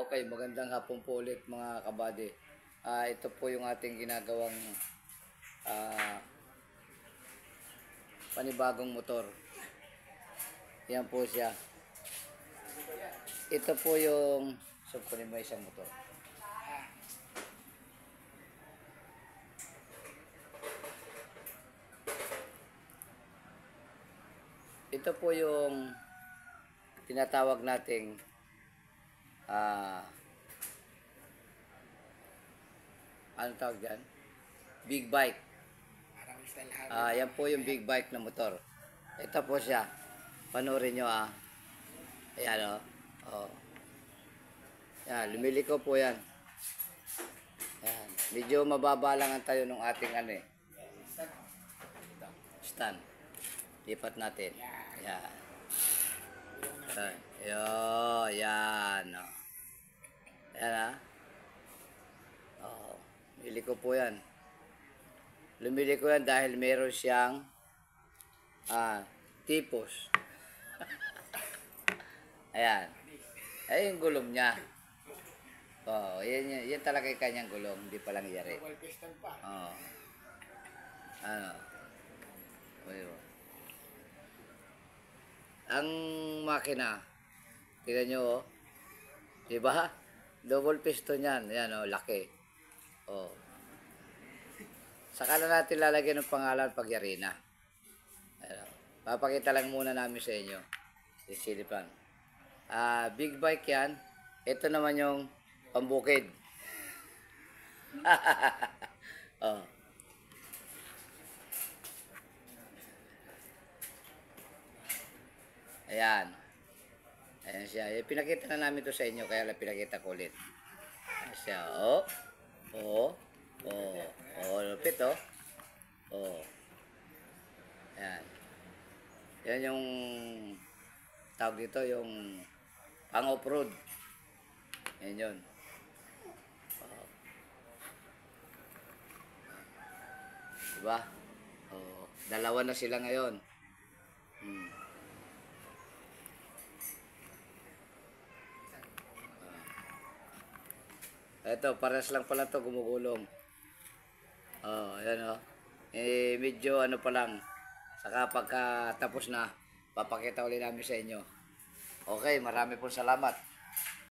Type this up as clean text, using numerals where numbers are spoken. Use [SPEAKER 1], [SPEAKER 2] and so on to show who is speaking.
[SPEAKER 1] Okay, magandang hapon po ulit mga kabady. Ito po yung ating ginagawang panibagong motor. Yan po siya. Ito po yung kunin mo isang motor. Ito po yung tinatawag nating ano tawag dyan? Big bike. Yan po yung big bike na motor. Ito po siya. Panoorin nyo Ayan Oh. Yan, lumiliko po yan. Yan. Medyo mababa lang ang tayo ng ating stand. Lipat natin. Yan. Yan. Yan Lumiliko po yan. Lumiliko yan dahil meron siyang tipos. Ayan. Ay, yung gulong niya. Yan talaga yung kanyang gulong. Hindi pa lang yari. Ang makina, tignan nyo, diba? Double piston yan. Yan, laki. Saka na natin lalagyan ng pangalan pag yari na. Papakita lang muna namin sa inyo. Sisilipan. Big bike yan. Ito naman yung pambukid. Ayan. Ayan siya. Pinakita na namin to sa inyo, kaya lang pinakita ko ulit. Ayan siya. Lupit Ayan. Yan yung tawag dito, yung pang off-road. Yan yun. Diba? Dalawa na sila ngayon. Ito, pares lang pala to gumugulong. Ayan medyo pa lang. Saka pagka tapos na, papakita ulit namin sa inyo. Okay, marami pong salamat.